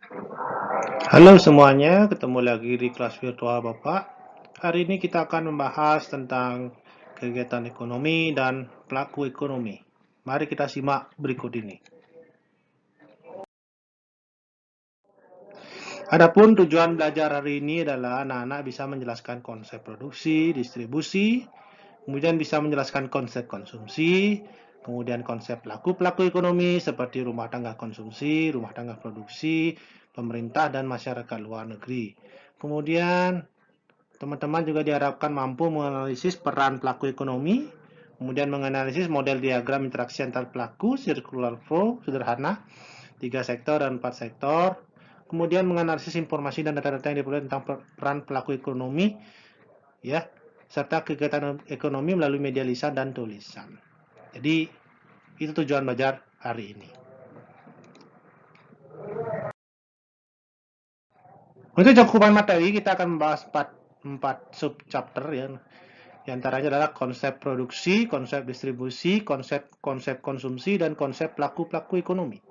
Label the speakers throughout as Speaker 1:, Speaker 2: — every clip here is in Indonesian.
Speaker 1: Halo semuanya, ketemu lagi di kelas virtual Bapak. Hari ini kita akan membahas tentang kegiatan ekonomi dan pelaku ekonomi. Mari kita simak berikut ini. Adapun tujuan belajar hari ini adalah anak-anak bisa menjelaskan konsep produksi, distribusi, kemudian bisa menjelaskan konsep konsumsi, kemudian konsep pelaku-pelaku ekonomi seperti rumah tangga konsumsi, rumah tangga produksi, pemerintah dan masyarakat luar negeri. Kemudian teman-teman juga diharapkan mampu menganalisis peran pelaku ekonomi, kemudian menganalisis model diagram interaksi antar pelaku, circular flow, sederhana, 3 sektor dan 4 sektor, kemudian menganalisis informasi dan data-data yang diperoleh tentang peran pelaku ekonomi, ya, serta kegiatan ekonomi melalui media lisan dan tulisan. Jadi, itu tujuan belajar hari ini. Untuk cakupan materi, kita akan membahas 4 sub-chapter ya. Di antaranya adalah konsep produksi, konsep distribusi, konsep konsumsi, dan konsep pelaku-pelaku ekonomi.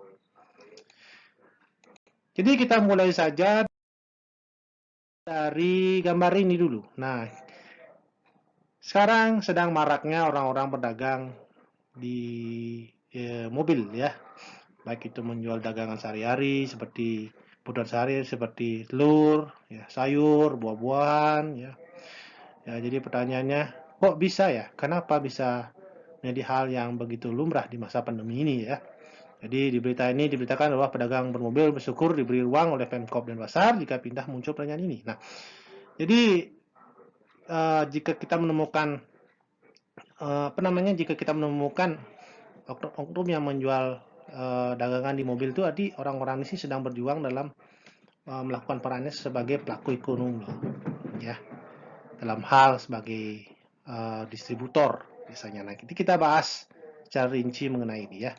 Speaker 1: Jadi kita mulai saja dari gambar ini dulu. Nah, sekarang sedang maraknya orang-orang berdagang di mobil ya. Baik itu menjual dagangan sehari-hari seperti kebutuhan sehari seperti telur, ya, sayur, buah-buahan ya. Ya, jadi pertanyaannya, kok bisa ya? Kenapa bisa menjadi hal yang begitu lumrah di masa pandemi ini ya? Jadi di berita ini diberitakan bahwa pedagang bermobil bersyukur diberi ruang oleh Pemkop dan Pasar jika pindah muncul pertanyaan ini. Nah, jadi jika kita menemukan jika kita menemukan oknum yang menjual dagangan di mobil itu, arti orang-orang ini sedang berjuang dalam melakukan perannya sebagai pelaku ekonomi, ya, dalam hal sebagai distributor biasanya. Nah, kita bahas secara rinci mengenai ini ya.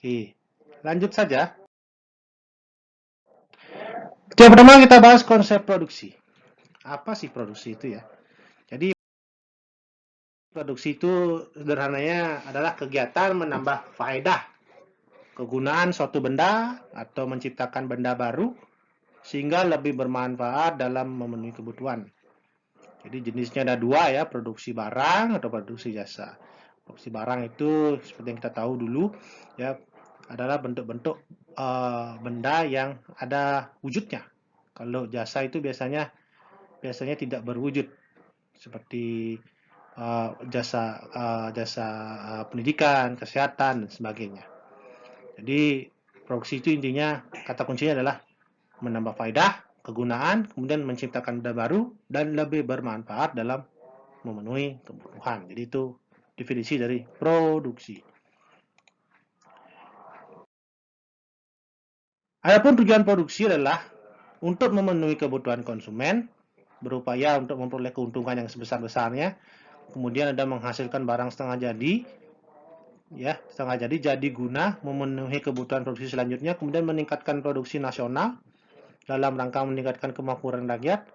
Speaker 1: Oke, lanjut saja. Yang pertama kita bahas konsep produksi. Apa sih produksi itu ya? Jadi produksi itu sederhananya adalah kegiatan menambah faedah, kegunaan suatu benda atau menciptakan benda baru sehingga lebih bermanfaat dalam memenuhi kebutuhan. Jadi jenisnya ada dua ya, produksi barang atau produksi jasa. Produksi barang itu seperti yang kita tahu dulu ya, adalah bentuk-bentuk benda yang ada wujudnya. Kalau jasa itu biasanya tidak berwujud seperti jasa pendidikan, kesehatan dan sebagainya. Jadi produksi itu intinya kata kuncinya adalah menambah faedah, kegunaan, kemudian menciptakan benda baru dan lebih bermanfaat dalam memenuhi kebutuhan. Jadi itu definisi dari produksi. Adapun tujuan produksi adalah untuk memenuhi kebutuhan konsumen, berupaya untuk memperoleh keuntungan yang sebesar-besarnya, kemudian ada menghasilkan barang setengah jadi, ya, setengah jadi guna memenuhi kebutuhan produksi selanjutnya, kemudian meningkatkan produksi nasional dalam rangka meningkatkan kemakmuran rakyat,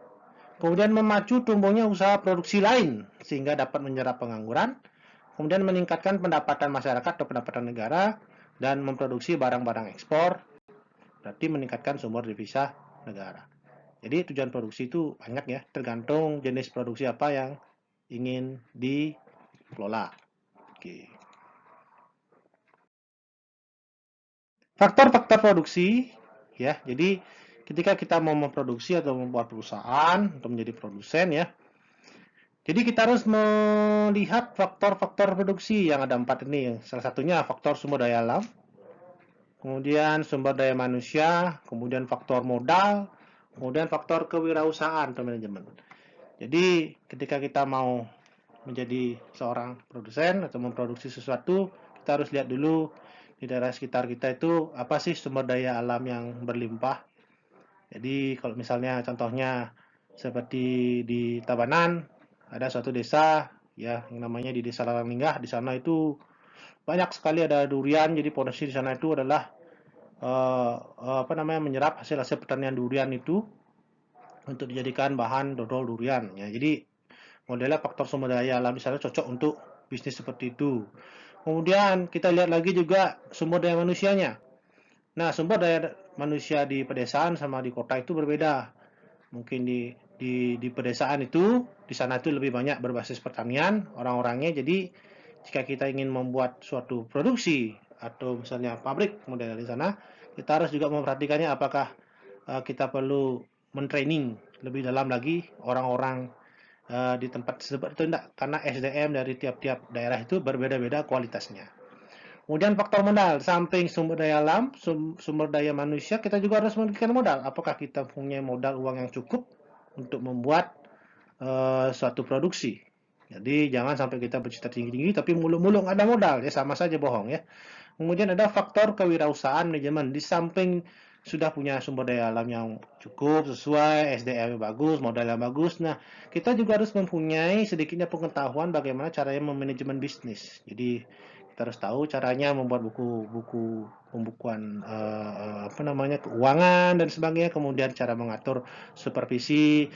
Speaker 1: kemudian memacu tumbuhnya usaha produksi lain sehingga dapat menyerap pengangguran, kemudian meningkatkan pendapatan masyarakat atau pendapatan negara, dan memproduksi barang-barang ekspor, berarti meningkatkan sumber devisa negara. Jadi tujuan produksi itu banyak ya, tergantung jenis produksi apa yang ingin dikelola. Oke. Faktor-faktor produksi ya. Jadi ketika kita mau memproduksi atau membuat perusahaan untuk menjadi produsen ya, jadi kita harus melihat faktor-faktor produksi yang ada 4 ini. Salah satunya faktor sumber daya alam, kemudian sumber daya manusia, kemudian faktor modal, kemudian faktor kewirausahaan atau manajemen. Jadi ketika kita mau menjadi seorang produsen atau memproduksi sesuatu, kita harus lihat dulu di daerah sekitar kita itu apa sih sumber daya alam yang berlimpah. Jadi kalau misalnya contohnya seperti di Tabanan ada suatu desa ya yang namanya di Desa Laranglinggah, di sana itu banyak sekali ada durian. Jadi potensi di sana itu adalah menyerap hasil-hasil pertanian durian itu untuk dijadikan bahan dodol durian ya. Jadi modelnya faktor sumber daya alam di sana cocok untuk bisnis seperti itu. Kemudian kita lihat lagi juga sumber daya manusianya. Nah, sumber daya manusia di pedesaan sama di kota itu berbeda. Mungkin di pedesaan itu, di sana itu lebih banyak berbasis pertanian orang-orangnya. Jadi, jika kita ingin membuat suatu produksi atau misalnya pabrik model di sana, kita harus juga memperhatikannya apakah kita perlu mentraining lebih dalam lagi orang-orang di tempat tersebut itu enggak, karena SDM dari tiap-tiap daerah itu berbeda-beda kualitasnya. Kemudian faktor modal, samping sumber daya alam, sumber daya manusia, kita juga harus memikirkan modal. Apakah kita punya modal uang yang cukup untuk membuat suatu produksi? Jadi jangan sampai kita bercita tinggi-tinggi tapi muluk-muluk ada modal, ya sama saja bohong ya. Kemudian ada faktor kewirausahaan manajemen. Di samping sudah punya sumber daya alam yang cukup, sesuai, SDM yang bagus, modal yang bagus. Nah, kita juga harus mempunyai sedikitnya pengetahuan bagaimana caranya memanajemen bisnis. Jadi, kita harus tahu caranya membuat buku-buku pembukuan apa namanya keuangan dan sebagainya, kemudian cara mengatur supervisi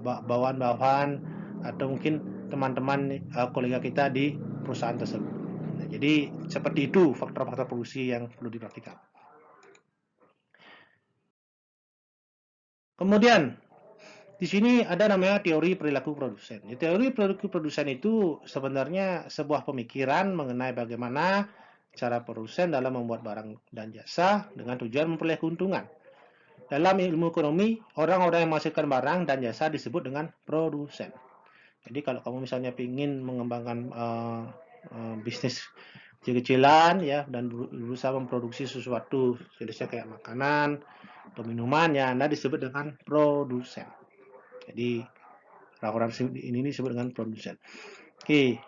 Speaker 1: bawahan-bawahan atau mungkin teman-teman kolega kita di perusahaan tersebut. Nah, jadi seperti itu faktor-faktor produksi yang perlu diperhatikan. Kemudian di sini ada namanya teori perilaku produsen. Teori perilaku produsen itu sebenarnya sebuah pemikiran mengenai bagaimana cara produsen dalam membuat barang dan jasa dengan tujuan memperoleh keuntungan. Dalam ilmu ekonomi, orang-orang yang menghasilkan barang dan jasa disebut dengan produsen. Jadi kalau kamu misalnya ingin mengembangkan bisnis kecil-kecilan ya dan berusaha memproduksi sesuatu jenisnya kayak makanan atau minuman ya Anda disebut dengan produsen. Jadi orang-orang ini disebut dengan produsen. Oke.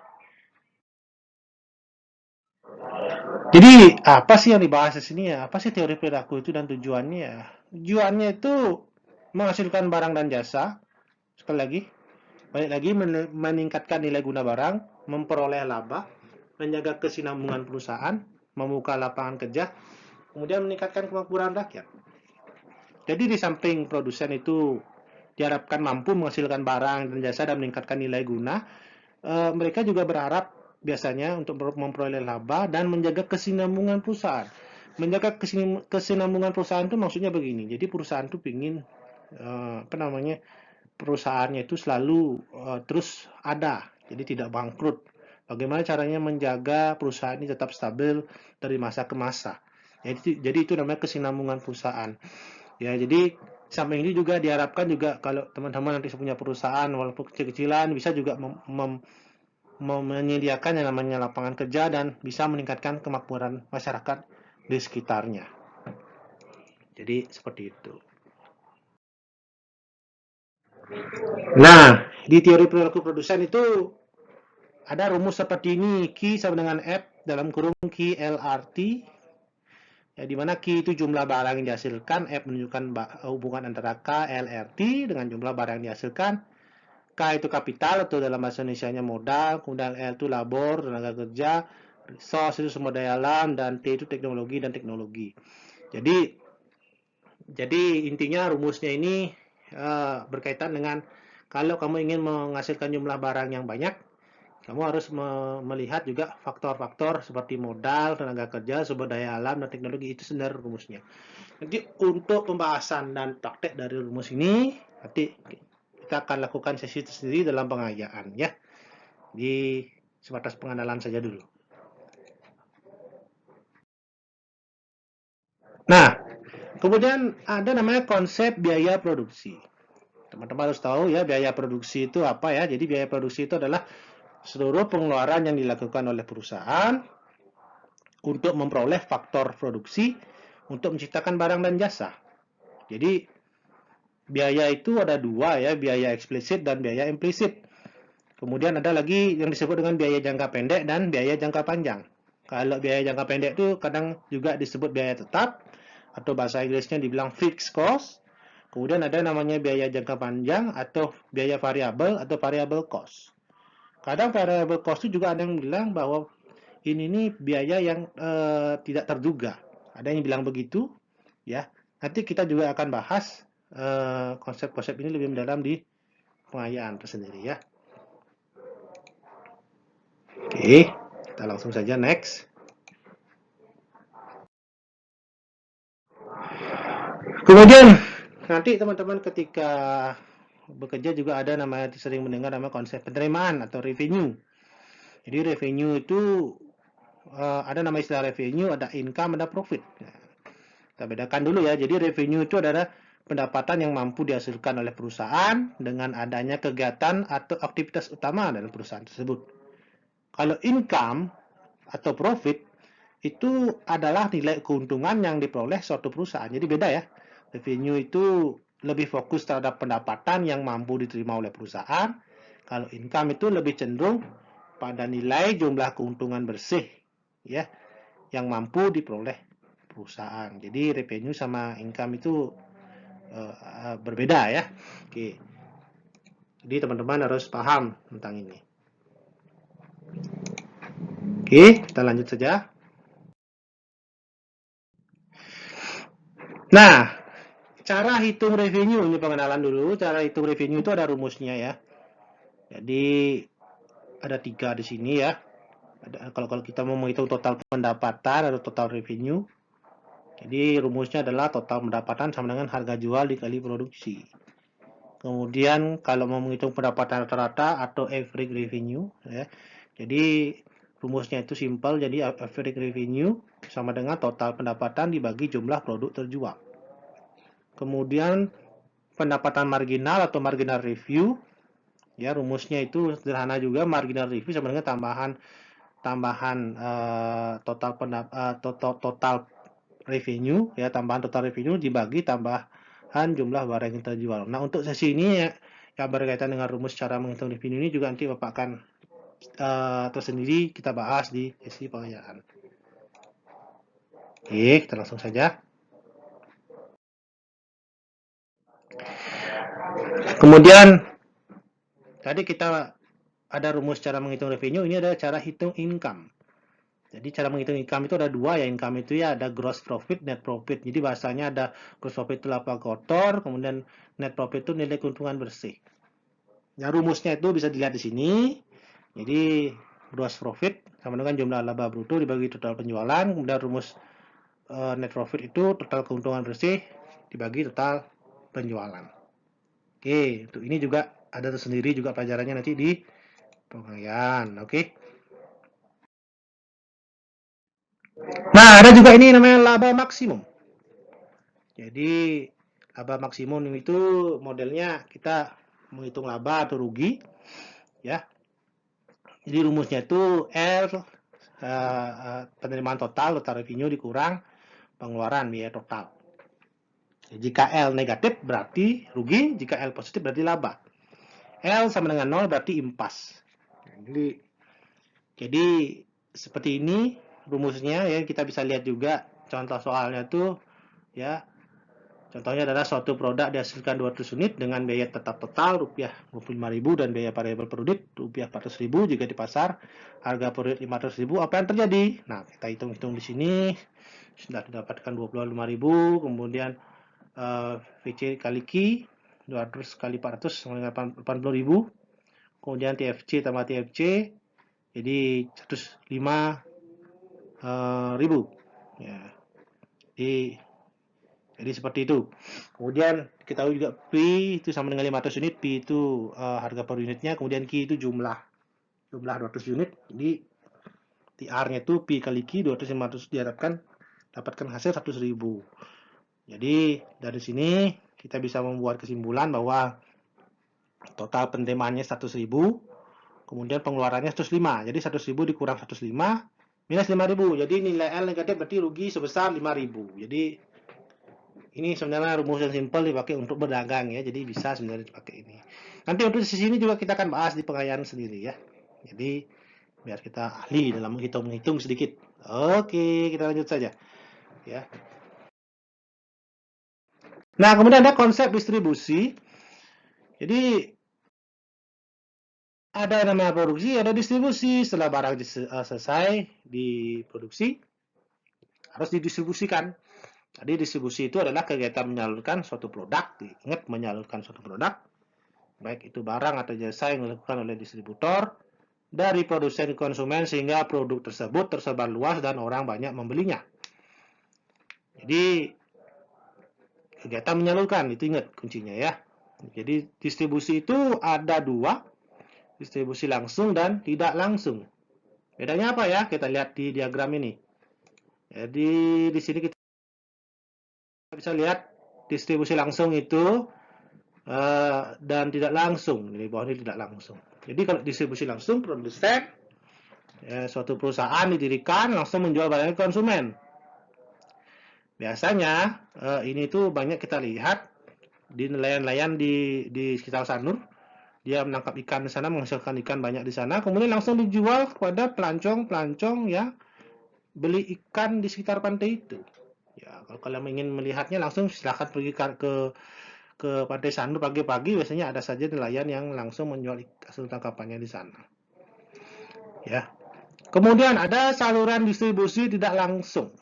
Speaker 1: Jadi apa sih yang dibahas di sini ya? Apa sih teori perilaku itu dan tujuannya ya? Tujuannya itu menghasilkan barang dan jasa. Sekali lagi, balik lagi meningkatkan nilai guna barang, memperoleh laba, menjaga kesinambungan perusahaan, membuka lapangan kerja, kemudian meningkatkan kemakmuran rakyat. Jadi di samping produsen itu diharapkan mampu menghasilkan barang dan jasa dan meningkatkan nilai guna, mereka juga berharap biasanya untuk memperoleh laba dan menjaga kesinambungan perusahaan. Menjaga kesinambungan perusahaan itu maksudnya begini. Jadi perusahaan itu ingin apa namanya perusahaannya itu selalu terus ada, jadi tidak bangkrut. Bagaimana caranya menjaga perusahaan ini tetap stabil dari masa ke masa. Jadi itu namanya kesinambungan perusahaan. Ya, jadi samping ini juga diharapkan juga kalau teman-teman nanti punya perusahaan walaupun kecil-kecilan bisa juga menyediakan yang namanya lapangan kerja dan bisa meningkatkan kemakmuran masyarakat di sekitarnya. Jadi seperti itu. Nah, di teori perilaku produsen itu ada rumus seperti ini, Q sama dengan F dalam kurung Q LRT, ya, di mana Q itu jumlah barang yang dihasilkan, F menunjukkan hubungan antara K LRT dengan jumlah barang yang dihasilkan, K itu kapital atau dalam bahasa Indonesia-nya modal, kemudian L itu labor, tenaga kerja, resource itu sumber daya alam, dan T itu teknologi dan teknologi. Jadi intinya rumusnya ini berkaitan dengan kalau kamu ingin menghasilkan jumlah barang yang banyak, kamu harus melihat juga faktor-faktor seperti modal, tenaga kerja, sumber daya alam, dan teknologi itu sebenarnya rumusnya. Jadi untuk pembahasan dan praktek dari rumus ini, nanti kita akan lakukan sesi tersendiri dalam pengajian ya. Di sebatas pengenalan saja dulu. Nah, kemudian ada namanya konsep biaya produksi. Teman-teman harus tahu ya biaya produksi itu apa ya. Jadi biaya produksi itu adalah seluruh pengeluaran yang dilakukan oleh perusahaan untuk memperoleh faktor produksi untuk menciptakan barang dan jasa. Jadi biaya itu ada dua ya, biaya eksplisit dan biaya implisit. Kemudian ada lagi yang disebut dengan biaya jangka pendek dan biaya jangka panjang. Kalau biaya jangka pendek itu kadang juga disebut biaya tetap atau bahasa Inggrisnya dibilang fixed cost. Kemudian ada namanya biaya jangka panjang atau biaya variabel atau variable cost. Kadang variable cost itu juga ada yang bilang bahwa ini nih biaya yang tidak terduga. Ada yang bilang begitu, ya. Nanti kita juga akan bahas konsep-konsep ini lebih mendalam di pengajian tersendiri ya. Oke, kita langsung saja next. Kemudian nanti teman-teman ketika bekerja juga ada namanya, sering mendengar nama konsep penerimaan atau revenue. Jadi revenue itu ada nama istilah revenue, ada income, ada profit. Nah, kita bedakan dulu ya. Jadi revenue itu adalah pendapatan yang mampu dihasilkan oleh perusahaan dengan adanya kegiatan atau aktivitas utama dalam perusahaan tersebut. Kalau income atau profit itu adalah nilai keuntungan yang diperoleh suatu perusahaan. Jadi beda ya. Revenue itu lebih fokus terhadap pendapatan yang mampu diterima oleh perusahaan. Kalau income itu lebih cenderung pada nilai jumlah keuntungan bersih ya yang mampu diperoleh perusahaan. Jadi revenue sama income itu berbeda ya. Oke. Jadi teman-teman harus paham tentang ini. Oke, kita lanjut saja. Nah, cara hitung revenue, ini pengenalan dulu. Cara hitung revenue itu ada rumusnya ya. Jadi ada 3 di sini ya. Kalau kita mau menghitung total pendapatan atau total revenue, jadi rumusnya adalah total pendapatan sama dengan harga jual dikali produksi. Kemudian kalau mau menghitung pendapatan rata-rata atau average revenue ya. Jadi rumusnya itu simple, jadi average revenue sama dengan total pendapatan dibagi jumlah produk terjual. Kemudian pendapatan marginal atau marginal review ya, rumusnya itu sederhana juga, marginal review sama dengan total revenue ya, tambahan total revenue dibagi tambahan jumlah barang yang terjual. Nah, untuk sesi ini ya, yang berkaitan dengan rumus cara menghitung revenue ini juga nanti Bapak akan tersendiri kita bahas di sesi pengajaran. Oke, kita langsung saja. Kemudian tadi kita ada rumus cara menghitung revenue, ini adalah cara hitung income. Jadi cara menghitung income itu ada 2 ya, income itu ya ada gross profit, net profit. Jadi bahasanya ada gross profit itu laba kotor, kemudian net profit itu nilai keuntungan bersih. Ya, rumusnya itu bisa dilihat di sini. Jadi gross profit sama dengan jumlah laba bruto dibagi total penjualan, kemudian rumus net profit itu total keuntungan bersih dibagi total penjualan. Oke, untuk ini juga ada tersendiri juga pelajarannya nanti di pengajian. Oke. Nah, ada juga ini namanya laba maksimum. Jadi laba maksimum itu modelnya kita menghitung laba atau rugi ya. Jadi rumusnya itu R penerimaan total revenue dikurang pengeluaran biaya total. Jika L negatif berarti rugi, jika L positif berarti laba. L sama dengan 0 berarti impas. Jadi seperti ini rumusnya ya, kita bisa lihat juga contoh soalnya tuh ya. Contohnya adalah suatu produk dihasilkan 200 unit dengan biaya tetap total rupiah 25.000 dan biaya variabel per unit rupiah 400.000. Jika di pasar harga per unit 500.000, apa yang terjadi? Nah, kita hitung-hitung di sini sudah didapatkan 25.000, kemudian VC kali Q 200 kali 400 sama dengan 80.000, kemudian TFC tambah TFC jadi 105.000 ya. Jadi seperti itu. Kemudian kita tahu juga P itu sama dengan 500 unit, P itu harga per unitnya, kemudian Q itu jumlah 200 unit. Jadi TR-nya itu P kali Q 200 diharapkan dapatkan hasil 100.000. Jadi dari sini kita bisa membuat kesimpulan bahwa total penerimaannya 100.000, kemudian pengeluarannya 105. Jadi 100.000 dikurang 105 minus 5.000. Jadi nilai L negatif berarti rugi sebesar 5.000. Jadi ini sebenarnya rumus yang simpel dipakai untuk berdagang ya, jadi bisa sebenarnya dipakai ini. Nanti untuk sisi ini juga kita akan bahas di pengajian sendiri ya. Jadi biar kita ahli dalam menghitung sedikit. Oke, kita lanjut saja ya. Nah, kemudian ada konsep distribusi. Jadi ada yang namanya produksi, ada distribusi. Setelah barang selesai diproduksi, harus didistribusikan. Jadi distribusi itu adalah kegiatan menyalurkan suatu produk. Ingat, menyalurkan suatu produk, baik itu barang atau jasa yang dilakukan oleh distributor dari produsen ke konsumen sehingga produk tersebut tersebar luas dan orang banyak membelinya. Jadi kegiatan menyalurkan, itu ingat kuncinya ya. Jadi distribusi itu ada dua, distribusi langsung dan tidak langsung. Bedanya apa ya? Kita lihat di diagram ini. Jadi di sini kita bisa lihat distribusi langsung itu dan tidak langsung. Di bawah ini tidak langsung. Jadi kalau distribusi langsung, produsen suatu perusahaan didirikan langsung menjual barangnya ke konsumen. Biasanya ini tuh banyak kita lihat di nelayan-nelayan di sekitar Sanur. Dia menangkap ikan di sana, menghasilkan ikan banyak di sana, kemudian langsung dijual kepada pelancong-pelancong yang beli ikan di sekitar pantai itu. Ya, kalau kalian ingin melihatnya langsung silahkan pergi ke pantai Sanur pagi-pagi, biasanya ada saja nelayan yang langsung menjual hasil tangkapannya di sana. Ya. Kemudian ada saluran distribusi tidak langsung.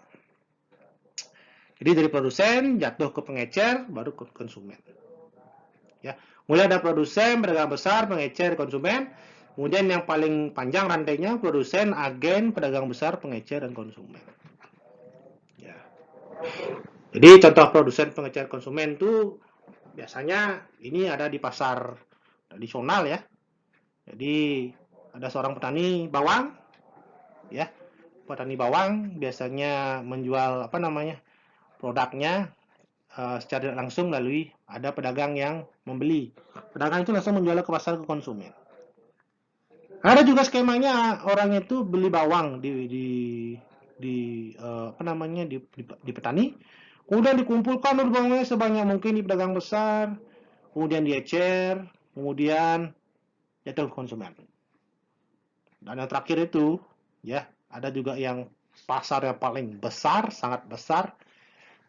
Speaker 1: Jadi dari produsen jatuh ke pengecer, baru ke konsumen. Ya, mulai ada produsen, pedagang besar, pengecer, konsumen. Kemudian yang paling panjang rantainya produsen, agen, pedagang besar, pengecer, dan konsumen. Ya. Jadi contoh produsen, pengecer, konsumen itu biasanya ini ada di pasar tradisional ya. Jadi ada seorang petani bawang, ya. Petani bawang biasanya menjual produknya secara langsung melalui ada pedagang yang membeli. Pedagang itu langsung menjual ke pasar ke konsumen. Ada juga skemanya orang itu beli bawang di petani, kemudian dikumpulkan bawangnya sebanyak mungkin di pedagang besar, kemudian diecer, kemudian jatuh ke konsumen. Dan yang terakhir itu, ya ada juga yang pasar yang paling besar, sangat besar.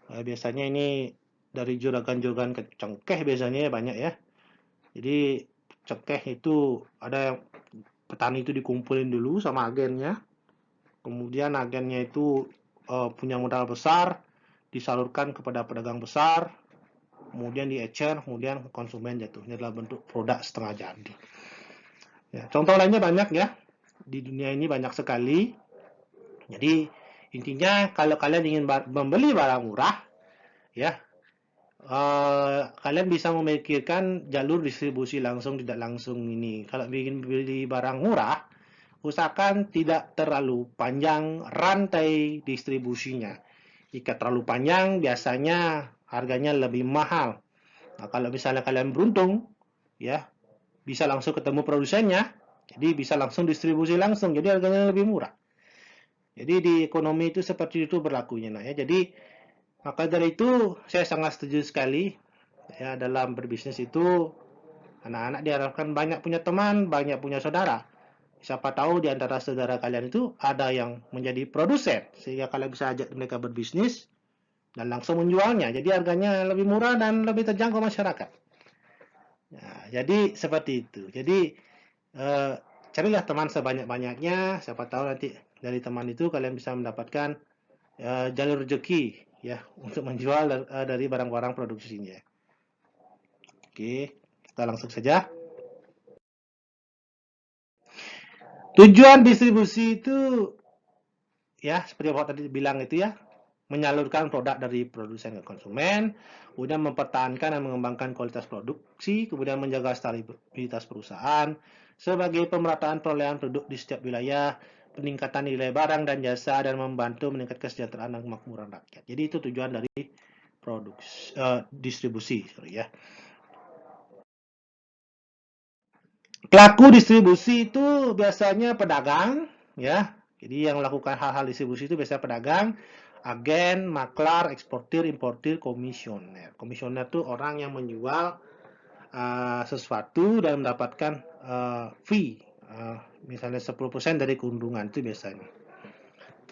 Speaker 1: Biasanya ini dari juragan-juragan ke cengkeh biasanya banyak ya. Jadi cengkeh itu ada yang petani itu dikumpulin dulu sama agennya. Kemudian agennya itu punya modal besar, disalurkan kepada pedagang besar, kemudian diecer, kemudian konsumen jatuhnya dalam bentuk produk setengah jadi. Ya, contoh lainnya banyak ya. Di dunia ini banyak sekali. Jadi intinya kalau kalian ingin membeli barang murah, ya kalian bisa memikirkan jalur distribusi langsung tidak langsung ini. Kalau ingin beli barang murah, usahakan tidak terlalu panjang rantai distribusinya. Jika terlalu panjang, biasanya harganya lebih mahal. Nah, kalau misalnya kalian beruntung, ya bisa langsung ketemu produsennya, jadi bisa langsung distribusi langsung, jadi harganya lebih murah. Jadi di ekonomi itu seperti itu berlakunya, nah ya. Jadi maka dari itu saya sangat setuju sekali ya dalam berbisnis itu anak-anak diharapkan banyak punya teman, banyak punya saudara. Siapa tahu di antara saudara kalian itu ada yang menjadi produsen sehingga kalian bisa ajak mereka berbisnis dan langsung menjualnya. Jadi harganya lebih murah dan lebih terjangkau masyarakat. Nah, jadi seperti itu. Jadi carilah teman sebanyak-banyaknya. Siapa tahu nanti dari teman itu kalian bisa mendapatkan jalur rezeki ya untuk menjual dari barang-barang produksinya. Oke, kita langsung saja. Tujuan distribusi itu ya seperti yang tadi bilang itu ya, menyalurkan produk dari produsen ke konsumen, kemudian mempertahankan dan mengembangkan kualitas produksi, kemudian menjaga stabilitas perusahaan, sebagai pemerataan perolehan produk di setiap wilayah, peningkatan nilai barang dan jasa, dan membantu meningkatkan kesejahteraan dan kemakmuran rakyat. Jadi itu tujuan dari distribusi, ya. Pelaku distribusi itu biasanya pedagang, ya. Jadi yang melakukan hal-hal distribusi itu biasanya pedagang, agen, maklar, eksportir, importir, komisioner. Komisioner itu orang yang menjual sesuatu dan mendapatkan fee, misalnya 10% dari keuntungan itu biasanya.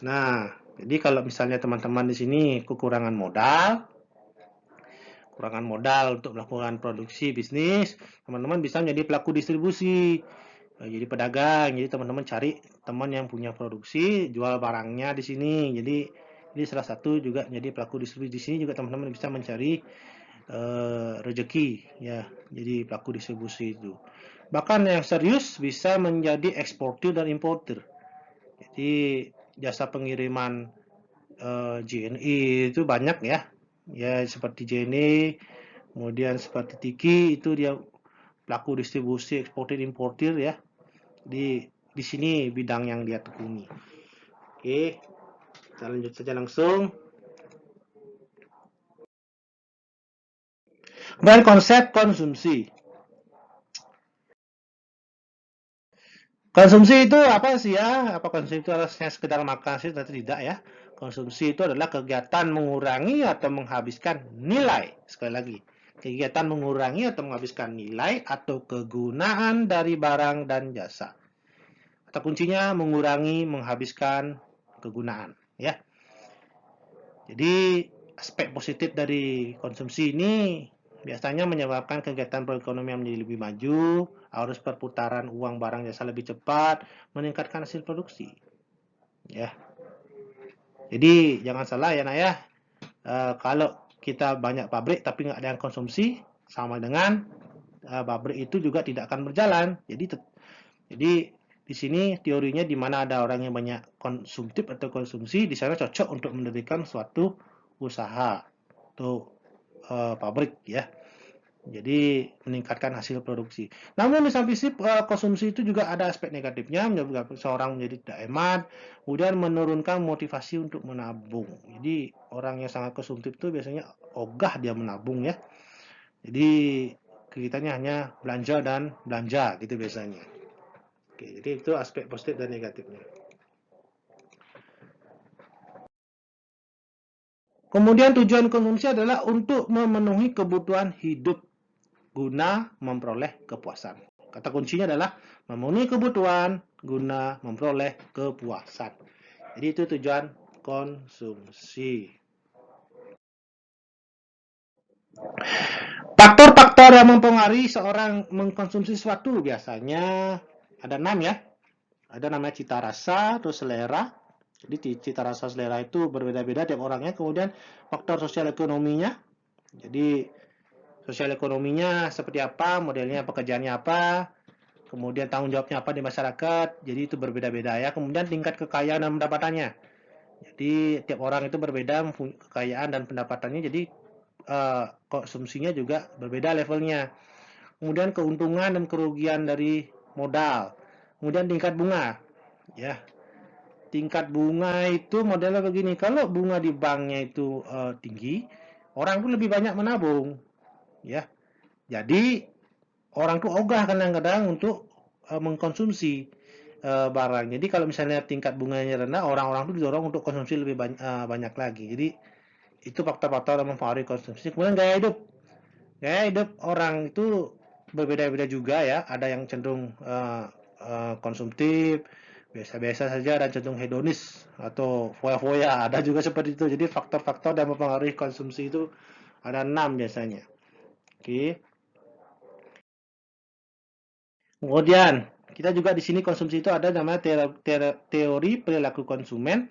Speaker 1: Nah, jadi kalau misalnya teman-teman di sini kekurangan modal untuk melakukan produksi bisnis, teman-teman bisa menjadi pelaku distribusi. Jadi pedagang, jadi teman-teman cari teman yang punya produksi, jual barangnya di sini. Jadi ini salah satu juga jadi pelaku distribusi. Di sini juga teman-teman bisa mencari rezeki ya. Jadi pelaku distribusi itu. Bahkan yang serius bisa menjadi eksportir dan importir. Jadi jasa pengiriman JNE itu banyak ya. ya seperti JNE, kemudian seperti Tiki itu dia pelaku distribusi eksportir importir ya. Di sini bidang yang dia tekuni. Oke, kita lanjut saja langsung. Kemudian konsep konsumsi. Konsumsi itu apa sih ya? Apa konsumsi itu harusnya sekedar makan sih atau tidak ya? Konsumsi itu adalah kegiatan mengurangi atau menghabiskan nilai. Sekali lagi, kegiatan mengurangi atau menghabiskan nilai atau kegunaan dari barang dan jasa. Kata kuncinya mengurangi, menghabiskan kegunaan ya. Jadi aspek positif dari konsumsi ini biasanya menyebabkan kegiatan perekonomian menjadi lebih maju, arus perputaran uang barang jasa lebih cepat, meningkatkan hasil produksi. Ya. Jadi jangan salah ya nak ya. Kalau kita banyak pabrik tapi nggak ada yang konsumsi, sama dengan pabrik itu juga tidak akan berjalan. Jadi di sini teorinya di mana ada orang yang banyak konsumtif atau konsumsi, di sana cocok untuk mendirikan suatu usaha atau pabrik ya. Jadi meningkatkan hasil produksi. Namun di samping konsumsi itu juga ada aspek negatifnya, menyebabkan seorang menjadi tidak hemat, kemudian menurunkan motivasi untuk menabung. Jadi orang yang sangat konsumtif itu biasanya ogah dia menabung ya. Jadi kegiatannya hanya belanja dan belanja gitu biasanya. Oke, jadi itu aspek positif dan negatifnya. Kemudian tujuan konsumsi adalah untuk memenuhi kebutuhan hidup guna memperoleh kepuasan. Kata kuncinya adalah memenuhi kebutuhan guna memperoleh kepuasan. Jadi itu tujuan konsumsi. Faktor-faktor yang mempengaruhi seorang mengkonsumsi sesuatu biasanya ada 6 ya. Ada namanya cita rasa atau selera. Jadi cita rasa selera itu berbeda-beda tiap orangnya. Kemudian faktor sosial ekonominya. Jadi sosial ekonominya seperti apa, modelnya pekerjaannya apa, kemudian tanggung jawabnya apa di masyarakat. Jadi itu berbeda-beda ya. Kemudian tingkat kekayaan dan pendapatannya. Jadi tiap orang itu berbeda kekayaan dan pendapatannya. Jadi konsumsinya juga berbeda levelnya. Kemudian keuntungan dan kerugian dari modal. Kemudian tingkat bunga. Ya, tingkat bunga itu modelnya begini. Kalau bunga di banknya itu tinggi, orang pun lebih banyak menabung. Ya, jadi orang tuh ogah kadang-kadang untuk mengkonsumsi barang. Jadi kalau misalnya tingkat bunganya rendah, orang-orang tuh didorong untuk konsumsi lebih banyak lagi. Jadi itu faktor-faktor yang mempengaruhi konsumsi. Kemudian gaya hidup. Gaya hidup orang itu berbeda-beda juga ya. Ada yang cenderung konsumtif, biasa-biasa saja, dan cenderung hedonis atau foya-foya. Ada juga seperti itu. Jadi faktor-faktor yang mempengaruhi konsumsi itu ada 6 biasanya. Oke. Kemudian kita juga di sini konsumsi itu ada namanya teori perilaku konsumen.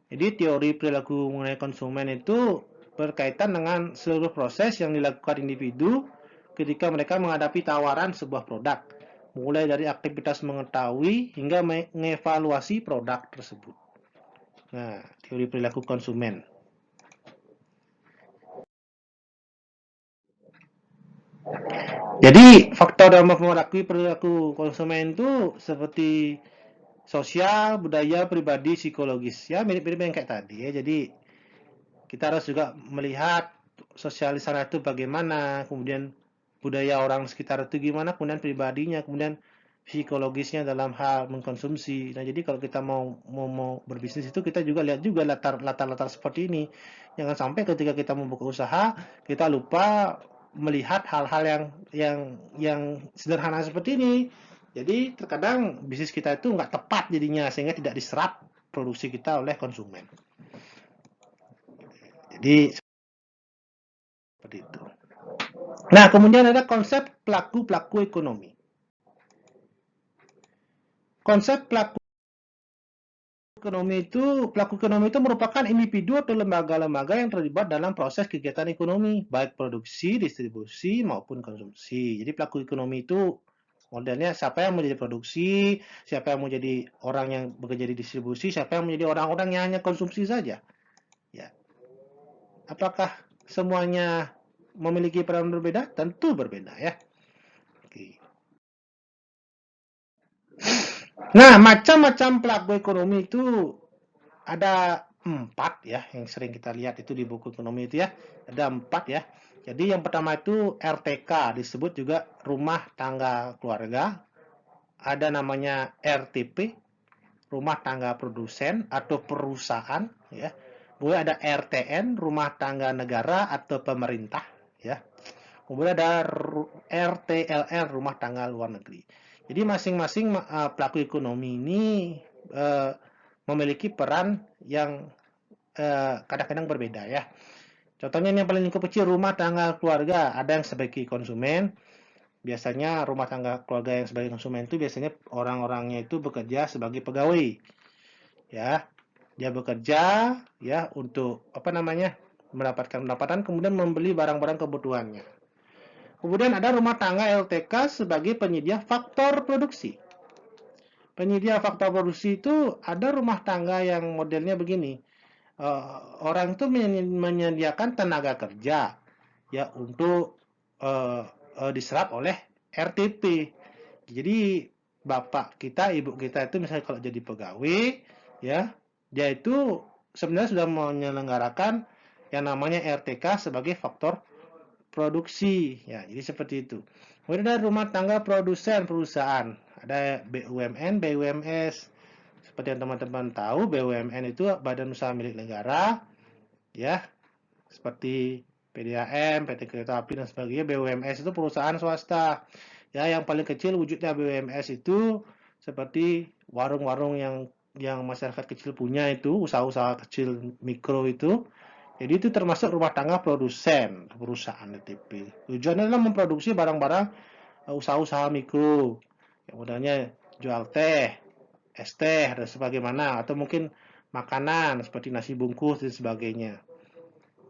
Speaker 1: Jadi teori perilaku mengenai konsumen itu berkaitan dengan seluruh proses yang dilakukan individu ketika mereka menghadapi tawaran sebuah produk. Mulai dari aktivitas mengetahui hingga mengevaluasi produk tersebut. Nah, teori perilaku konsumen. Jadi, faktor yang mempengaruhi perilaku konsumen itu seperti sosial, budaya, pribadi, psikologis. Ya, mirip-mirip yang kayak tadi ya. Jadi, kita harus juga melihat sosial di sana itu bagaimana, kemudian budaya orang sekitar itu gimana, kemudian pribadinya, kemudian psikologisnya dalam hal mengkonsumsi. Nah, jadi kalau kita mau berbisnis itu kita juga lihat juga latar seperti ini. Jangan sampai ketika kita membuka usaha, kita lupa melihat hal-hal yang sederhana seperti ini. Jadi terkadang bisnis kita itu nggak tepat jadinya sehingga tidak diserap produksi kita oleh konsumen. Jadi seperti itu. Nah, kemudian ada konsep pelaku-pelaku ekonomi. Konsep pelaku ekonomi itu merupakan individu atau lembaga-lembaga yang terlibat dalam proses kegiatan ekonomi, baik produksi, distribusi, maupun konsumsi. Jadi pelaku ekonomi itu modelnya siapa yang menjadi produksi, siapa yang menjadi orang yang bekerja di distribusi, siapa yang menjadi orang-orang yang hanya konsumsi saja. Ya. Apakah semuanya memiliki peran berbeda? Tentu berbeda ya. Oke. Nah, macam-macam pelaku ekonomi itu ada 4 ya, yang sering kita lihat itu di buku ekonomi itu ya. Ada 4 ya. Jadi yang pertama itu RTK, disebut juga rumah tangga keluarga. Ada namanya RTP, rumah tangga produsen atau perusahaan ya. Kemudian ada RTN, rumah tangga negara atau pemerintah ya. Kemudian ada RTLN, rumah tangga luar negeri. Jadi masing-masing pelaku ekonomi ini memiliki peran yang kadang-kadang berbeda ya. Contohnya yang paling kecil rumah tangga keluarga, ada yang sebagai konsumen. Biasanya rumah tangga keluarga yang sebagai konsumen itu biasanya orang-orangnya itu bekerja sebagai pegawai. Ya. Dia bekerja ya untuk mendapatkan pendapatan kemudian membeli barang-barang kebutuhannya. Kemudian ada rumah tangga LTK sebagai penyedia faktor produksi. Penyedia faktor produksi itu ada rumah tangga yang modelnya begini. Orang itu menyediakan tenaga kerja ya untuk diserap oleh RTP. Jadi bapak kita, ibu kita itu misalnya kalau jadi pegawai ya, dia itu sebenarnya sudah menyelenggarakan yang namanya RTK sebagai faktor produksi ya. Jadi seperti itu. Kemudian ada rumah tangga produsen perusahaan, ada BUMN, BUMS. Seperti yang teman-teman tahu, BUMN itu badan usaha milik negara ya, seperti PDAM, PT Kereta Api dan sebagainya. BUMS itu perusahaan swasta ya. Yang paling kecil wujudnya BUMS itu seperti warung-warung yang masyarakat kecil punya, itu usaha-usaha kecil mikro itu. Jadi itu termasuk rumah tangga produsen perusahaan RTP. Tujuannya adalah memproduksi barang-barang usaha-usaha mikro. Yang modalnya jual teh, es teh dan sebagaimana, atau mungkin makanan seperti nasi bungkus dan sebagainya.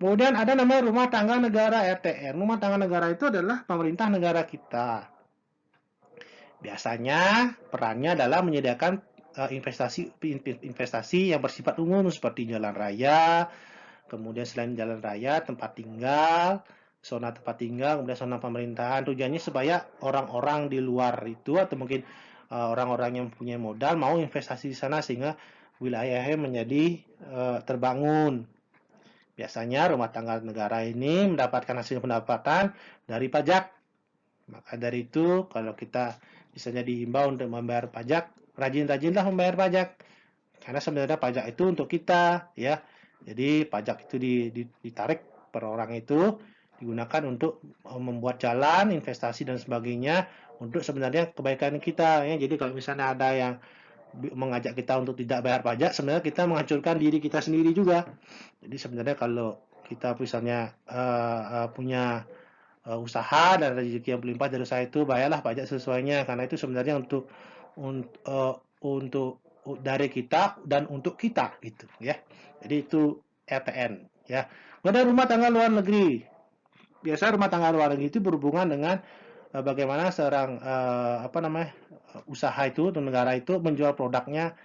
Speaker 1: Kemudian ada namanya rumah tangga negara RTN. Rumah tangga negara itu adalah pemerintah negara kita. Biasanya perannya adalah menyediakan investasi yang bersifat umum seperti jalan raya, kemudian selain jalan raya, tempat tinggal, zona tempat tinggal, kemudian zona pemerintahan. Tujuannya supaya orang-orang di luar itu atau mungkin orang-orang yang punya modal mau investasi di sana sehingga wilayahnya menjadi terbangun. Biasanya rumah tangga negara ini mendapatkan hasil pendapatan dari pajak. Maka dari itu kalau kita misalnya dihimbau untuk membayar pajak, rajin-rajinlah membayar pajak. Karena sebenarnya pajak itu untuk kita ya. Jadi pajak itu ditarik per orang itu digunakan untuk membuat jalan, investasi dan sebagainya untuk sebenarnya kebaikan kita ya. Jadi kalau misalnya ada yang mengajak kita untuk tidak bayar pajak, sebenarnya kita menghancurkan diri kita sendiri juga. Jadi sebenarnya kalau kita misalnya punya usaha dan rezeki yang berlimpah dari usaha itu, bayarlah pajak sesuainya, karena itu sebenarnya untuk dari kita dan untuk kita gitu ya. Jadi itu RTN ya. Kemudian rumah tangga luar negeri. Biasa rumah tangga luar negeri itu berhubungan dengan bagaimana seorang usaha itu atau negara itu menjual produknya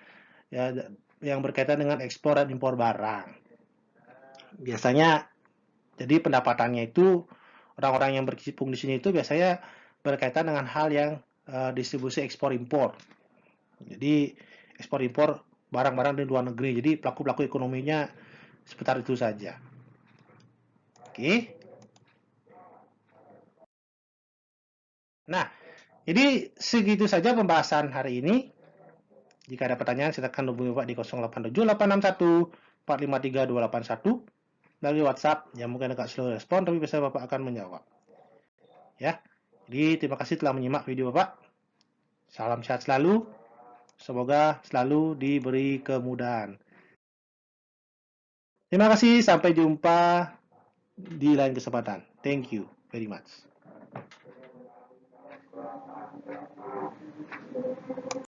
Speaker 1: ya, yang berkaitan dengan ekspor dan impor barang. Biasanya jadi pendapatannya itu orang-orang yang berkecimpung di sini itu biasanya berkaitan dengan hal yang distribusi ekspor impor. Jadi ekspor impor barang-barang dari luar negeri. Jadi pelaku-pelaku ekonominya seputar itu saja. Oke. Nah, jadi segitu saja pembahasan hari ini. Jika ada pertanyaan, silakan hubungi Bapak di 087861 453 281 dari WhatsApp. Yang mungkin agak slow respon, tapi biasanya Bapak akan menjawab. Ya. Jadi terima kasih telah menyimak video Bapak. Salam sehat selalu. Semoga selalu diberi kemudahan. Terima kasih, sampai jumpa di lain kesempatan. Thank you very much.